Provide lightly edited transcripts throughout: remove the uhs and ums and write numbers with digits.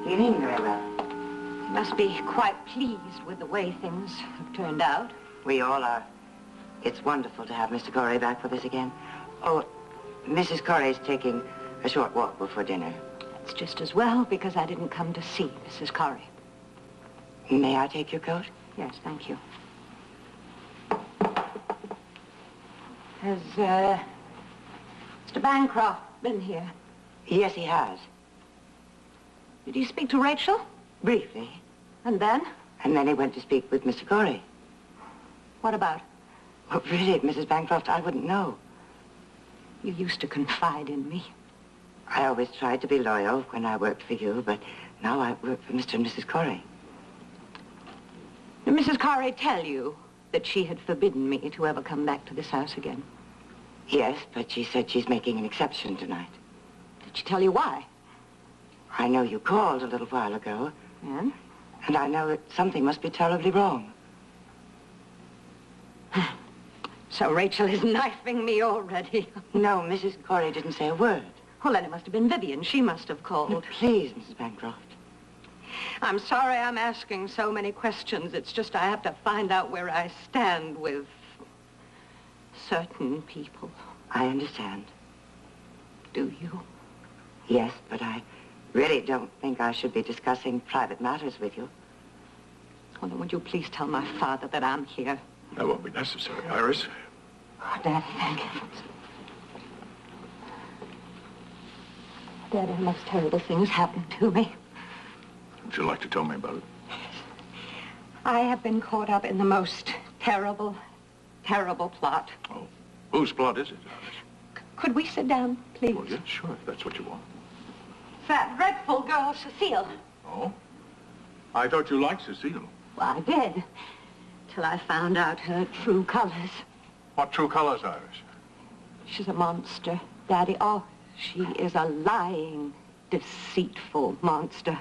feeling very well. You must be quite pleased with the way things have turned out. We all are. It's wonderful to have Mr. Corey back with us again. Oh, Mrs. Corey's taking a short walk before dinner. That's just as well, because I didn't come to see Mrs. Corey. May I take your coat? Yes, thank you. Has, Mr. Bancroft been here? Yes, he has. Did you speak to Rachel? Briefly. And then? And then he went to speak with Mr. Corey. What about? Well, really, Mrs. Bancroft, I wouldn't know. You used to confide in me. I always tried to be loyal when I worked for you, but now I work for Mr. and Mrs. Corey. Did Mrs. Corey tell you that she had forbidden me to ever come back to this house again? Yes, but she said she's making an exception tonight. Did she tell you why? I know you called a little while ago. And? And I know that something must be terribly wrong. So Rachel is knifing me already. No, Mrs. Corey didn't say a word. Well, then it must have been Vivian. She must have called. No, please, Mrs. Bancroft. I'm sorry I'm asking so many questions. It's just I have to find out where I stand with certain people. I understand. Do you? Yes, but I really don't think I should be discussing private matters with you. Well, then would you please tell my father that I'm here? That won't be necessary, Iris. Oh, Daddy, thank heavens. Daddy, the most terrible thing has happened to me. Would you like to tell me about it? I have been caught up in the most terrible, terrible plot. Oh, whose plot is it, Iris? Could we sit down, please? Well, yes, sure, if that's what you want. That dreadful girl, Cecile. Oh? I thought you liked Cecile. Well, I did. Till I found out her true colors. What true colors, Iris? She's a monster, Daddy. Oh, she is a lying, deceitful monster.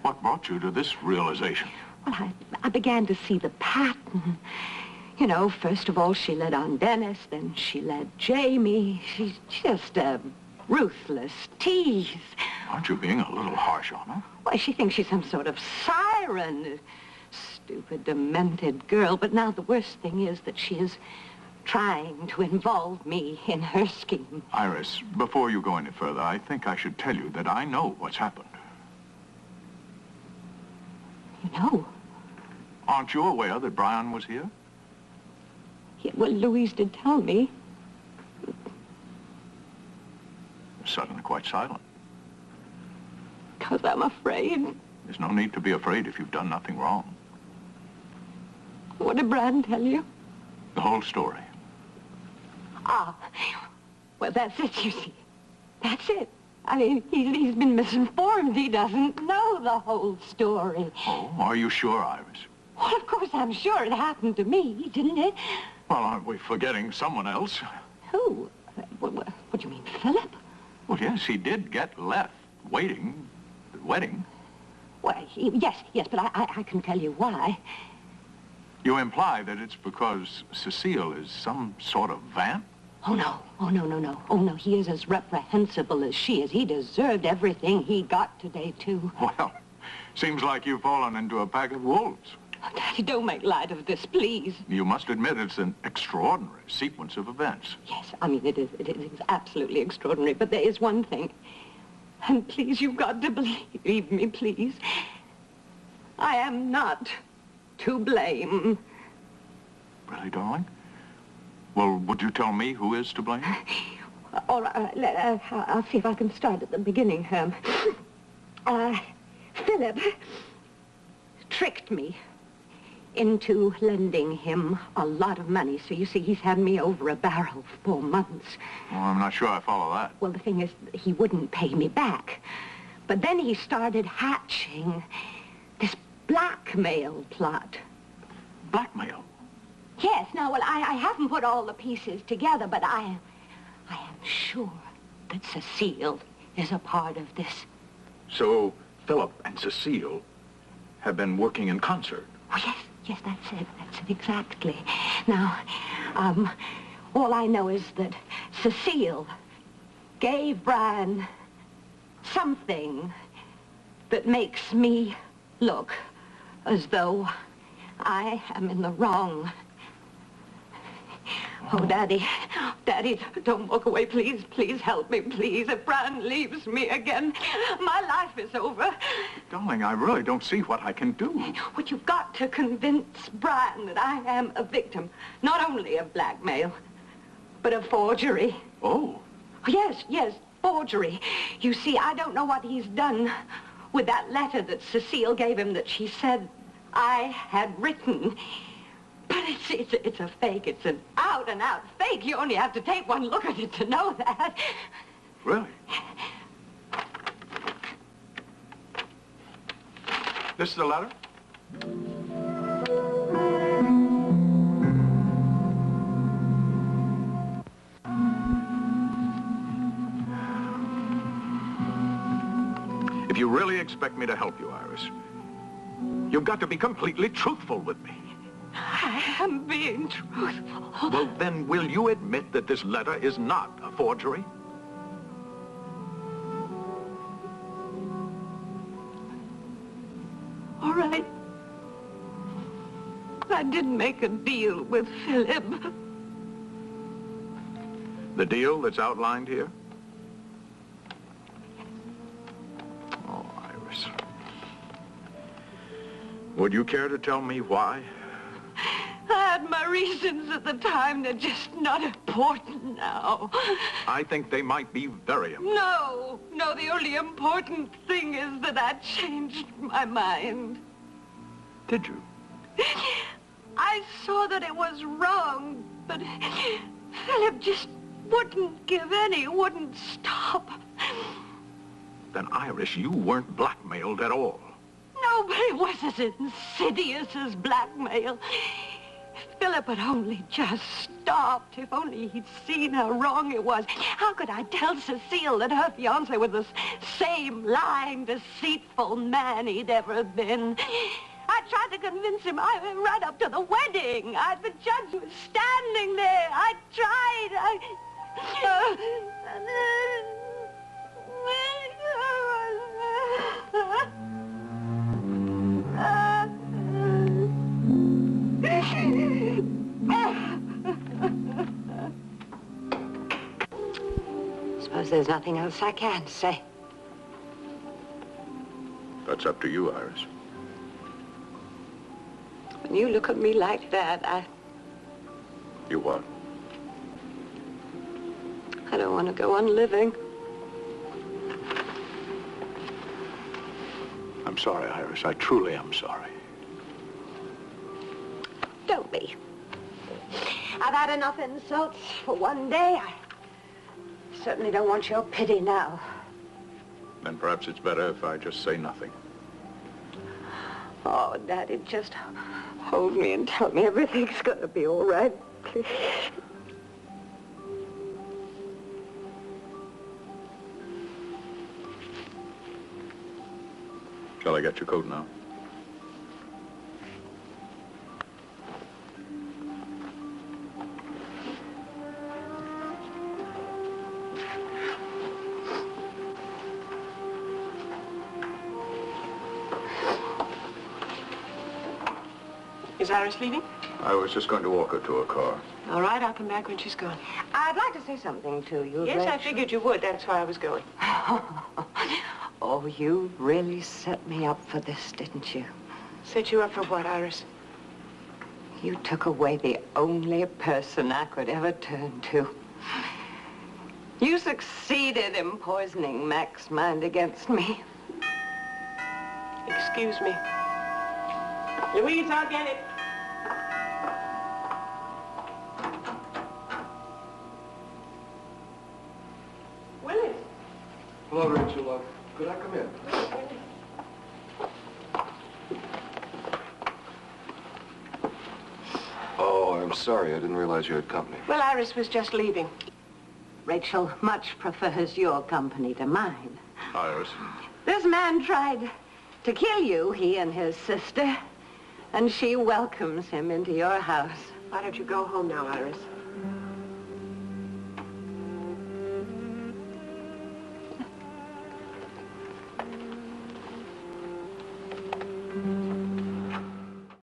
What brought you to this realization? Well, I began to see the pattern. You know, first of all, she led on Dennis, then she led Jamie. She's just a ruthless tease. Aren't you being a little harsh on her? Why, she thinks she's some sort of siren. Stupid, demented girl. But now the worst thing is that she is trying to involve me in her scheme. Iris, before you go any further, I think I should tell you that I know what's happened. You know? Aren't you aware that Brian was here? Yeah, well, Louise did tell me. You're suddenly quite silent. Because I'm afraid. There's no need to be afraid if you've done nothing wrong. What did Brian tell you? The whole story. Ah, well, that's it, you see. That's it. I mean, he's been misinformed. He doesn't know the whole story. Oh, are you sure, Iris? Well, of course, I'm sure it happened to me, didn't it? Well, aren't we forgetting someone else? Who? What do you mean, Philip? Well, yes, he did get left waiting at the wedding. Well, yes, but I can tell you why. You imply that it's because Cecile is some sort of vamp? Oh, no. Oh, no. He is as reprehensible as she is. He deserved everything he got today, too. Well, seems like you've fallen into a pack of wolves. Oh, Daddy, don't make light of this, please. You must admit it's an extraordinary sequence of events. Yes, I mean, it is absolutely extraordinary. But there is one thing. And please, you've got to believe me, please. I am not to blame. Really, darling? Well, would you tell me who is to blame? All right, I'll see if I can start at the beginning, Herm. Philip tricked me into lending him a lot of money. So you see, he's had me over a barrel for months. Well, I'm not sure I follow that. Well, the thing is, he wouldn't pay me back. But then he started hatching this blackmail plot. Blackmail? Yes, now, well, I haven't put all the pieces together, but I am sure that Cecile is a part of this. So Philip and Cecile have been working in concert? Oh, yes, that's it, exactly. Now, all I know is that Cecile gave Brian something that makes me look as though I am in the wrong. Oh, Daddy, Daddy, don't walk away, please. Please help me, please. If Brian leaves me again, my life is over. Darling, I really don't see what I can do. Well, you've got to convince Brian that I am a victim, not only of blackmail, but of forgery. Oh. Yes, yes, forgery. You see, I don't know what he's done with that letter that Cecile gave him that she said I had written. But it's a fake. It's an out-and-out fake. You only have to take one look at it to know that. Really? This is the letter? If you really expect me to help you, Iris, you've got to be completely truthful with me. I am being truthful. Well, then, will you admit that this letter is not a forgery? All right. I did make a deal with Philip. The deal that's outlined here? Oh, Iris. Would you care to tell me why? I had my reasons at the time. They're just not important now. I think they might be very important. No, the only important thing is that I changed my mind. Did you? I saw that it was wrong, but Philip just wouldn't give in. Wouldn't stop. Then, Iris, you weren't blackmailed at all. No, but it was as insidious as blackmail. If Philip had only just stopped, if only he'd seen how wrong it was. How could I tell Cecile that her fiancé was the same lying, deceitful man he'd ever been? I tried to convince him right up to the wedding. The judge was standing there. I tried. Suppose there's nothing else I can say. That's up to you, Iris. When you look at me like that, You what? I don't want to go on living. I'm sorry, Iris. I truly am sorry. Don't be. I've had enough insults for one day. I certainly don't want your pity now. Then perhaps it's better if I just say nothing. Oh, Daddy, just hold me and tell me everything's going to be all right, please. Shall I get your coat now? Is Iris leaving? I was just going to walk her to her car. All right, I'll come back when she's gone. I'd like to say something to you, Yes, I Rachel. figured you would. That's why I was going. Oh, you really set me up for this, didn't you? Set you up for what, Iris? You took away the only person I could ever turn to. You succeeded in poisoning Mac's mind against me. Excuse me. Louise, I'll get it. Willis. Hello, Rachel. Could I come in? Oh, I'm sorry. I didn't realize you had company. Well, Iris was just leaving. Rachel much prefers your company to mine. Iris. This man tried to kill you, he and his sister, and she welcomes him into your house. Why don't you go home now, Iris?